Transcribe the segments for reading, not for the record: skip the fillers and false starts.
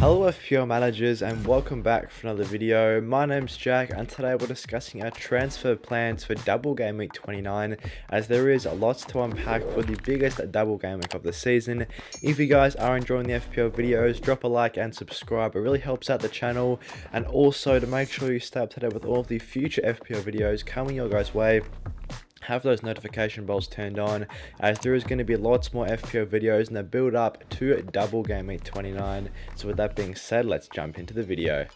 Hello FPL managers and welcome back for another video. My name's Jack and today we're discussing our transfer plans for double game week 29 as there is lots to unpack for the biggest double game week of the season. If you guys are enjoying the FPL videos, drop a like and subscribe. It really helps out the channel, and also to make sure you stay up to date with all of the future FPL videos coming your guys' way. Have those notification bells turned on, as there is going to be lots more FPL videos and they build up to double game week 29. So with that being said, let's jump into the video.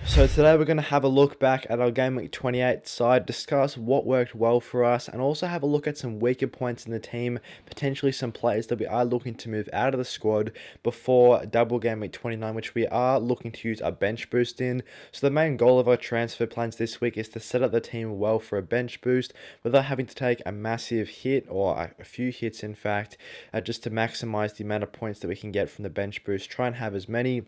So today we're going to have a look back at our game week 28 side, discuss what worked well for us, and also have a look at some weaker points in the team, potentially some players that we are looking to move out of the squad before double game week 29, which we are looking to use a bench boost in. So the main goal of our transfer plans this week is to set up the team well for a bench boost without having to take a massive hit, or a few hits in fact, just to maximize the amount of points that we can get from the bench boost. Try and have as many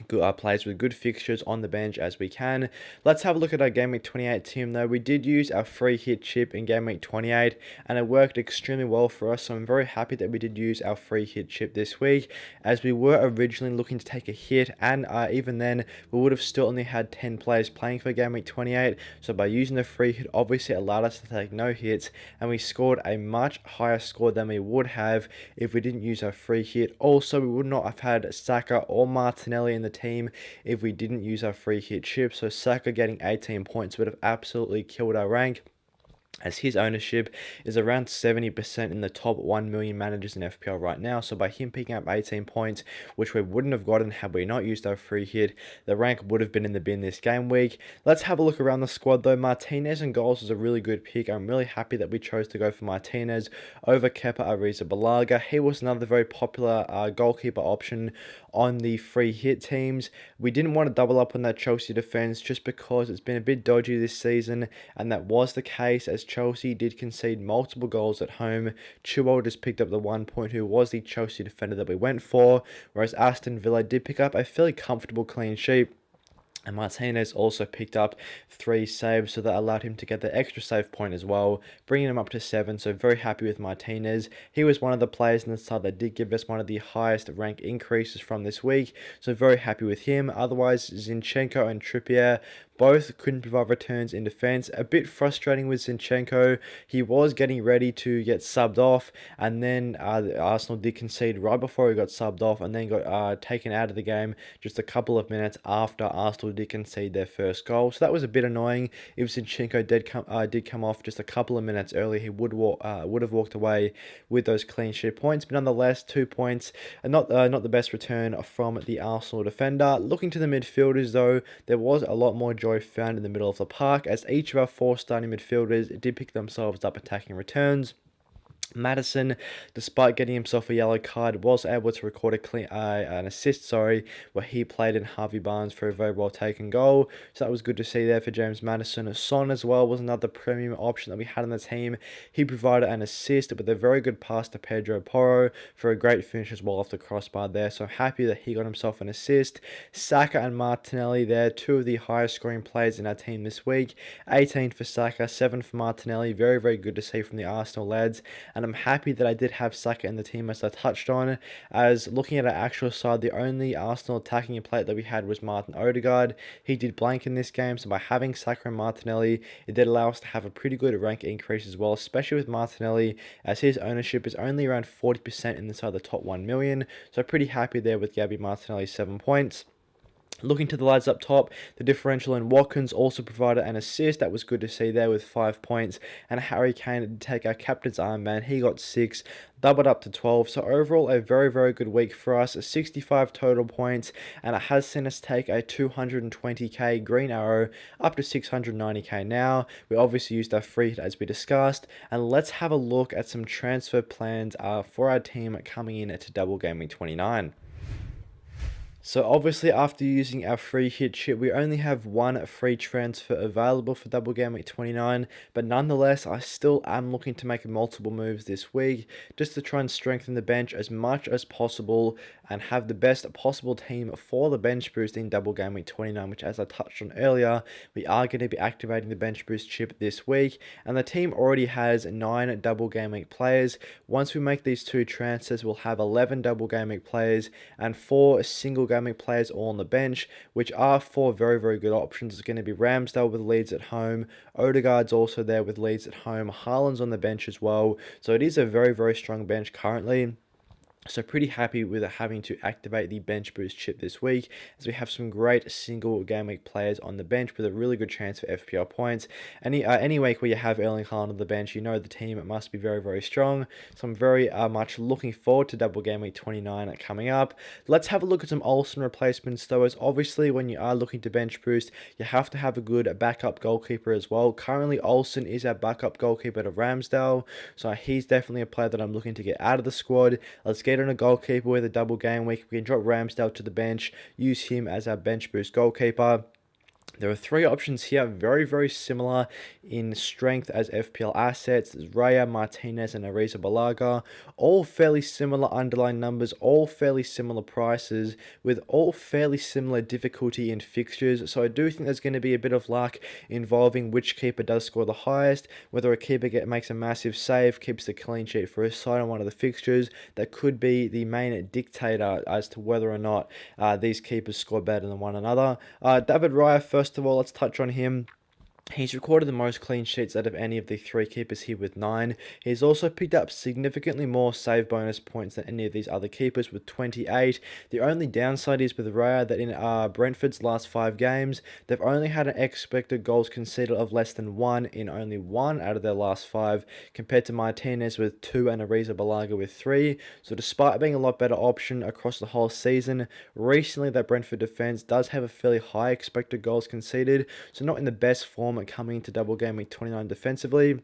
good players with good fixtures on the bench as we can. Let's have a look at our game week 28 team though. We did use our free hit chip in game week 28 and it worked extremely well for us, so I'm very happy that we did use our free hit chip this week, as we were originally looking to take a hit, and even then we would have still only had 10 players playing for game week 28. So by using the free hit, obviously it allowed us to take no hits, and we scored a much higher score than we would have if we didn't use our free hit. Also, we would not have had Saka or Martinelli in the team if we didn't use our free hit chip. So Saka getting 18 points would have absolutely killed our rank, as his ownership is around 70% in the top 1 million managers in FPL right now. So by him picking up 18 points, which we wouldn't have gotten had we not used our free hit, the rank would have been in the bin this game week. Let's have a look around the squad though. Martinez in goals was a really good pick. I'm really happy that we chose to go for Martinez over Kepa Arrizabalaga. He was another very popular goalkeeper option on the free hit teams. We didn't want to double up on that Chelsea defense just because it's been a bit dodgy this season, and that was the case as Chelsea did concede multiple goals at home. Chilwell just picked up the 1 point, who was the Chelsea defender that we went for, whereas Aston Villa did pick up a fairly comfortable clean sheet. And Martinez also picked up 3 saves, so that allowed him to get the extra save point as well, bringing him up to 7. So very happy with Martinez. He was one of the players in the side that did give us one of the highest rank increases from this week, so very happy with him. Otherwise, Zinchenko and Trippier both couldn't provide returns in defense. A bit frustrating with Zinchenko. He was getting ready to get subbed off, and then Arsenal did concede right before he got subbed off, and then got taken out of the game just a couple of minutes after Arsenal did concede their first goal. So that was a bit annoying. If Zinchenko did come off just a couple of minutes early, he would have walked away with those clean sheet points. But nonetheless, 2 points, and not the best return from the Arsenal defender. Looking to the midfielders though, there was a lot more joy found in the middle of the park, as each of our 4 starting midfielders did pick themselves up attacking returns. Maddison, despite getting himself a yellow card, was able to record an assist, where he played in Harvey Barnes for a very well taken goal. So that was good to see there for James Maddison. Son as well was another premium option that we had on the team. He provided an assist with a very good pass to Pedro Porro for a great finish as well off the crossbar there. So happy that he got himself an assist. Saka and Martinelli there, 2 of the highest scoring players in our team this week. 18 for Saka, 7 for Martinelli. Very, very good to see from the Arsenal lads. And I'm happy that I did have Saka in the team, as I touched on, as looking at our actual side, the only Arsenal attacking player that we had was Martin Odegaard. He did blank in this game, so by having Saka and Martinelli, it did allow us to have a pretty good rank increase as well, especially with Martinelli, as his ownership is only around 40% inside the top 1 million. So pretty happy there with Gabby Martinelli, 7 points. Looking to the lads up top, the differential in Watkins also provided an assist. That was good to see there with 5 points. And Harry Kane did take our captain's armband. He got 6, doubled up to 12. So overall, a very, very good week for us. 65 total points. And it has seen us take a 220k green arrow up to 690k now. We obviously used our free hit as we discussed. And let's have a look at some transfer plans for our team coming in to double game week 29. So obviously after using our free hit chip, we only have one free transfer available for Double Game Week 29, but nonetheless, I still am looking to make multiple moves this week just to try and strengthen the bench as much as possible and have the best possible team for the bench boost in Double Game Week 29, which as I touched on earlier, we are going to be activating the bench boost chip this week, and the team already has 9 Double Game Week players. Once we make these 2 transfers, we'll have 11 Double Game Week players and 4 single game week players all on the bench, which are 4 very, very good options. It's going to be Ramsdale with Leeds at home, Odegaard's also there with Leeds at home, Haaland's on the bench as well, so it is a very, very strong bench currently. So pretty happy with having to activate the bench boost chip this week, as we have some great single game week players on the bench with a really good chance for FPL points. Any week where you have Erling Haaland on the bench, you know the team must be very, very strong. So I'm very much looking forward to Double Game Week 29 coming up. Let's have a look at some Olsen replacements though, as obviously when you are looking to bench boost, you have to have a good backup goalkeeper as well. Currently Olsen is our backup goalkeeper to Ramsdale, so he's definitely a player that I'm looking to get out of the squad. Let's get on a goalkeeper with a double game week. We can drop Ramsdale to the bench, use him as our bench boost goalkeeper. There are 3 options here, very, very similar in strength as FPL assets. There's Raya, Martinez, and Arrizabalaga. All fairly similar underlying numbers, all fairly similar prices, with all fairly similar difficulty in fixtures. So I do think there's going to be a bit of luck involving which keeper does score the highest, whether a keeper makes a massive save, keeps the clean sheet for a side on one of the fixtures. That could be the main dictator as to whether or not these keepers score better than one another. David Raya, first of all, let's touch on him. He's recorded the most clean sheets out of any of the 3 keepers here with 9. He's also picked up significantly more save bonus points than any of these other keepers with 28. The only downside is with Raya that in Brentford's last 5 games, they've only had an expected goals conceded of less than 1 in only 1 out of their last 5, compared to Martinez with 2 and Arrizabalaga with 3. So despite being a lot better option across the whole season, recently that Brentford defence does have a fairly high expected goals conceded, so not in the best form coming into Double Game Week 29 defensively.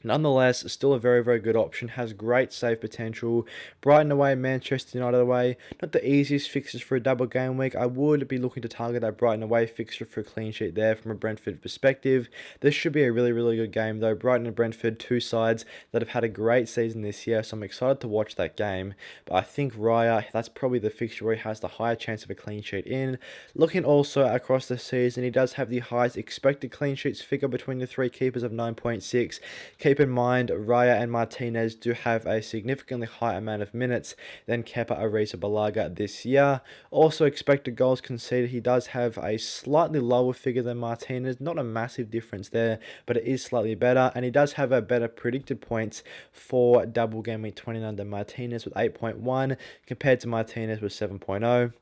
Nonetheless, still a very, very good option, has great save potential. Brighton away, Manchester United away, not the easiest fixtures for a double game week. I would be looking to target that Brighton away fixture for a clean sheet there from a Brentford perspective. This should be a really, really good game though. Brighton and Brentford, 2 sides that have had a great season this year, so I'm excited to watch that game. But I think Raya, that's probably the fixture where he has the higher chance of a clean sheet in. Looking also across the season, he does have the highest expected clean sheets figure between the 3 keepers of 9.6. Keep in mind, Raya and Martinez do have a significantly higher amount of minutes than Kepa Arrizabalaga this year. Also, expected goals conceded, he does have a slightly lower figure than Martinez. Not a massive difference there, but it is slightly better. And he does have a better predicted points for Double Game Week 29 than Martinez with 8.1, compared to Martinez with 7.0.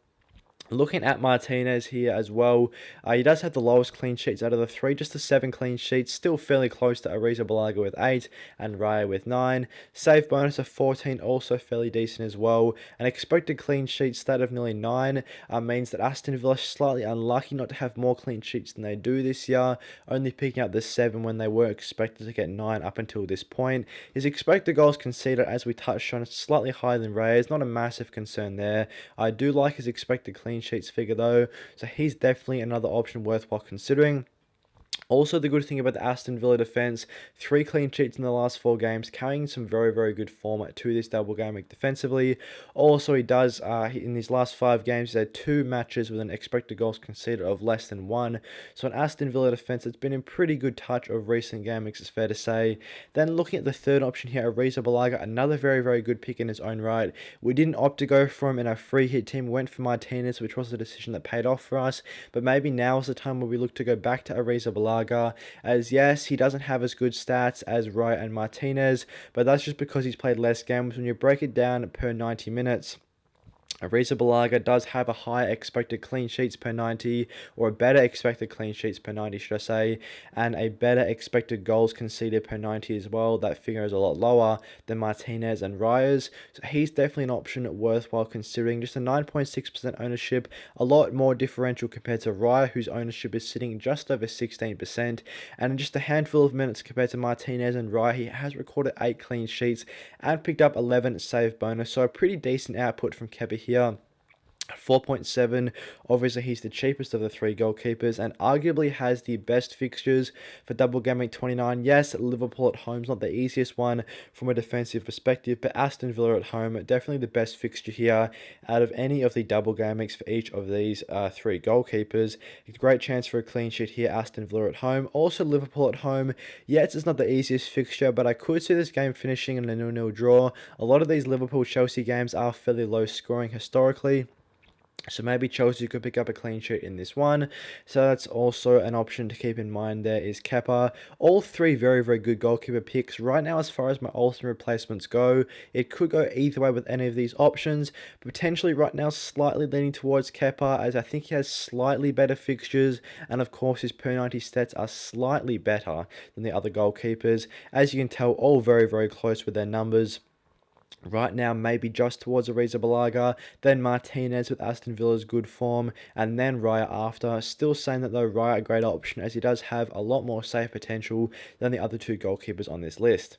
Looking at Martinez here as well, he does have the lowest clean sheets out of the 3, just the 7 clean sheets, still fairly close to Arrizabalaga with 8 and Raya with 9. Save bonus of 14, also fairly decent as well. An expected clean sheet stat of nearly 9 means that Aston Villa slightly unlucky not to have more clean sheets than they do this year, only picking up the 7 when they were expected to get 9 up until this point. His expected goals conceded, as we touched on, slightly higher than Raya's, not a massive concern there. I do like his expected clean sheets figure though, so he's definitely another option worthwhile considering. Also, the good thing about the Aston Villa defence, 3 clean sheets in the last 4 games, carrying some very, very good form to this double game week defensively. Also, he does, in these last 5 games, he's had 2 matches with an expected goals conceded of less than 1. So an Aston Villa defence that's been in pretty good touch of recent game weeks, it's fair to say. Then looking at the third option here, Arrizabalaga, another very, very good pick in his own right. We didn't opt to go for him in our free hit team, we went for Martinez, which was a decision that paid off for us. But maybe now is the time where we look to go back to Arrizabalaga, as yes, he doesn't have as good stats as Raya and Martinez, but that's just because he's played less games. When you break it down per 90 minutes, Arrizabalaga does have a higher expected clean sheets per 90, or a better expected clean sheets per 90, should I say, and a better expected goals conceded per 90 as well. That figure is a lot lower than Martinez and Raya's, so he's definitely an option worthwhile considering. Just a 9.6% ownership, a lot more differential compared to Raya, whose ownership is sitting just over 16%, and in just a handful of minutes compared to Martinez and Raya, he has recorded 8 clean sheets and picked up 11 save bonus, so a pretty decent output from Kepa here. 4.7. Obviously, he's the cheapest of the three goalkeepers and arguably has the best fixtures for double game week 29. Yes, Liverpool at home is not the easiest one from a defensive perspective, but Aston Villa at home, definitely the best fixture here out of any of the double game weeks for each of these three goalkeepers. A great chance for a clean sheet here, Aston Villa at home. Also, Liverpool at home. Yes, it's not the easiest fixture, but I could see this game finishing in a 0-0 draw. A lot of these Liverpool-Chelsea games are fairly low scoring historically. So maybe Chelsea could pick up a clean sheet in this one. So that's also an option to keep in mind. There is Kepa. All three very, very good goalkeeper picks. Right now, as far as my alternate replacements go, it could go either way with any of these options. Potentially right now, slightly leaning towards Kepa, as I think he has slightly better fixtures. And of course, his per 90 stats are slightly better than the other goalkeepers. As you can tell, all very, very close with their numbers. Right now, maybe just towards Arrizabalaga, then Martinez with Aston Villa's good form, and then Raya after. Still saying that though Raya a great option, as he does have a lot more save potential than the other two goalkeepers on this list.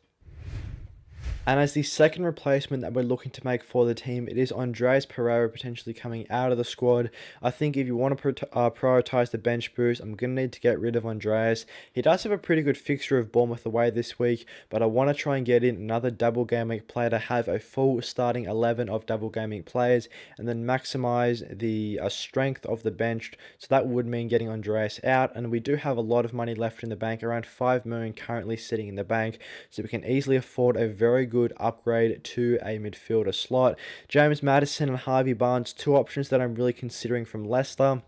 And as the second replacement that we're looking to make for the team, it is Andreas Pereira potentially coming out of the squad. I think if you want to prioritise the bench boost, I'm going to need to get rid of Andreas. He does have a pretty good fixture of Bournemouth away this week, but I want to try and get in another double game week player to have a full starting 11 of double game week players, and then maximise the strength of the bench. So that would mean getting Andreas out, and we do have a lot of money left in the bank, around 5 million currently sitting in the bank, so we can easily afford a very good upgrade to a midfielder slot. James Maddison and Harvey Barnes, two options that I'm really considering from Leicester.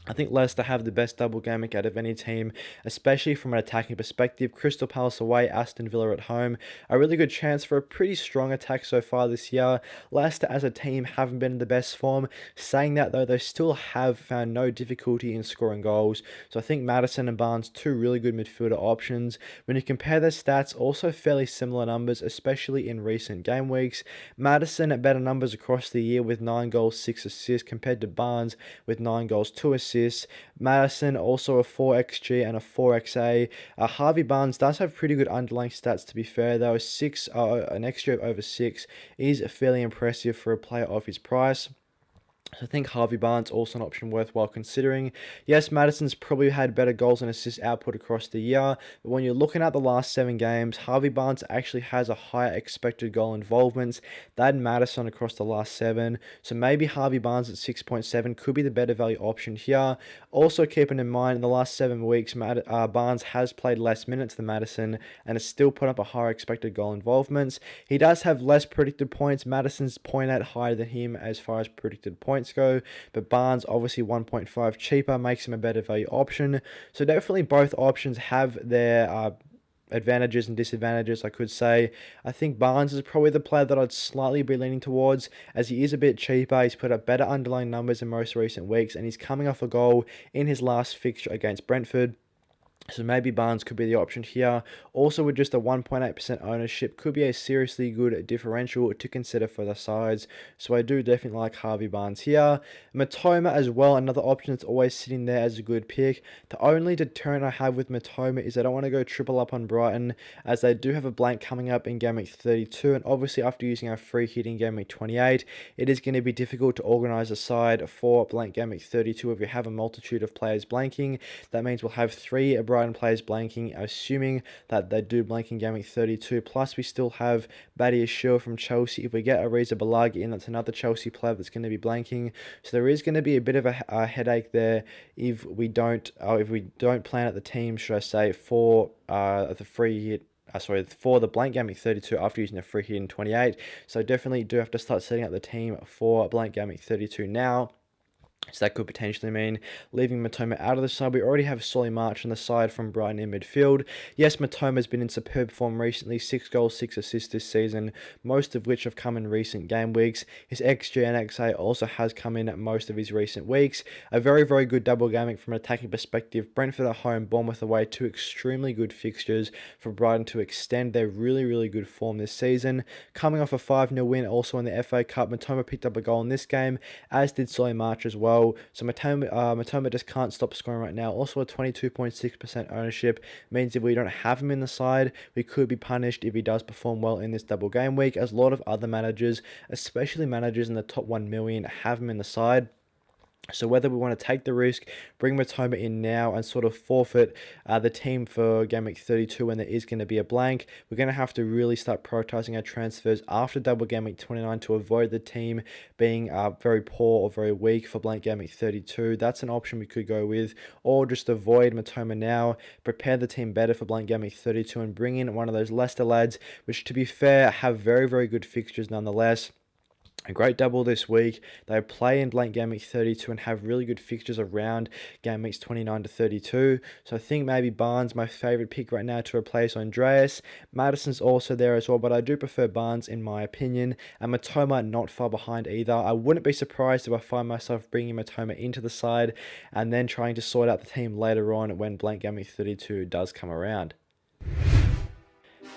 I think Leicester have the best double game week out of any team, especially from an attacking perspective. Crystal Palace away, Aston Villa at home. A really good chance for a pretty strong attack so far this year. Leicester as a team haven't been in the best form. Saying that though, they still have found no difficulty in scoring goals. So I think Maddison and Barnes, two really good midfielder options. When you compare their stats, also fairly similar numbers, especially in recent game weeks. Maddison at better numbers across the year with 9 goals, 6 assists, compared to Barnes with 9 goals, 2 assists. Maddison also a 4xg and a 4xa. Harvey Barnes does have pretty good underlying stats, to be fair, though. An xg of over 6 is fairly impressive for a player of his price. So I think Harvey Barnes also an option worthwhile considering. Yes, Maddison's probably had better goals and assist output across the year, but when you're looking at the last 7 games, Harvey Barnes actually has a higher expected goal involvement than Maddison across the last 7. So maybe Harvey Barnes at 6.7 could be the better value option here. Also keeping in mind, in the last 7 weeks, Barnes has played less minutes than Maddison and has still put up a higher expected goal involvement. He does have less predicted points. Maddison's point out higher than him as far as predicted points go, but Barnes obviously 1.5 cheaper makes him a better value option. So definitely both options have their advantages and disadvantages, I could say. I think Barnes is probably the player that I'd slightly be leaning towards, as he is a bit cheaper. He's put up better underlying numbers in most recent weeks, and he's coming off a goal in his last fixture against Brentford. So maybe Barnes could be the option here. Also, with just a 1.8% ownership, could be a seriously good differential to consider for the sides. So I do definitely like Harvey Barnes here. Matoma as well, another option that's always sitting there as a good pick. The only deterrent I have with Matoma is I don't want to go triple up on Brighton, as they do have a blank coming up in game week 32. And obviously after using our free hit in game week 28, it is going to be difficult to organise a side for blank game week 32 if you have a multitude of players blanking. That means we'll have 3 Brighton players blanking, assuming that they do blank in game week 32. Plus, we still have Badia Shil from Chelsea. If we get Arrizabalaga in, that's another Chelsea player that's going to be blanking. So there is going to be a bit of a headache there if we don't plan at the team, should I say, for the free hit. For the blank game week 32 after using a free hit in 28. So definitely do have to start setting up the team for blank game week 32 now. So that could potentially mean leaving Matoma out of the side. We already have Solly March on the side from Brighton in midfield. Yes, Matoma's been in superb form recently. 6 goals, 6 assists this season, most of which have come in recent game weeks. His XG and XA also has come in at most of his recent weeks. A very, very good double game week from an attacking perspective. Brentford at home, Bournemouth away. 2 extremely good fixtures for Brighton to extend their really, really good form this season. Coming off a 5-0 win also in the FA Cup, Matoma picked up a goal in this game, as did Solly March as well. well. So Matoma just can't stop scoring right now. Also a 22.6% ownership means if we don't have him in the side, we could be punished if he does perform well in this double game week, as a lot of other managers, especially managers in the top 1 million, have him in the side. So whether we want to take the risk, bring Matoma in now and sort of forfeit the team for Game Week 32 when there is going to be a blank, we're going to have to really start prioritizing our transfers after double Game Week 29 to avoid the team being very poor or very weak for blank Game Week 32. That's an option we could go with, or just avoid Matoma now, prepare the team better for blank Game Week 32 and bring in one of those Leicester lads, which to be fair have very, very good fixtures nonetheless. A great double this week. They play in blank game week 32 and have really good fixtures around game weeks 29 to 32. So I think maybe Barnes, my favourite pick right now to replace Andreas. Madison's also there as well, but I do prefer Barnes in my opinion. And Matoma not far behind either. I wouldn't be surprised if I find myself bringing Matoma into the side and then trying to sort out the team later on when blank game week 32 does come around.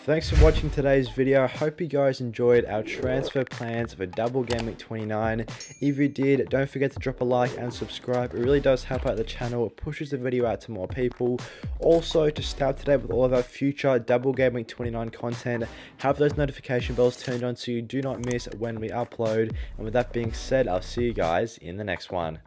Thanks for watching today's video. I hope you guys enjoyed our transfer plans for double game week 29. If you did, don't forget to drop a like and subscribe. It really does help out the channel. It pushes the video out to more people. Also, to stay up to date with all of our future double game week 29 content, have those notification bells turned on so you do not miss when we upload. And with that being said, I'll see you guys in the next one.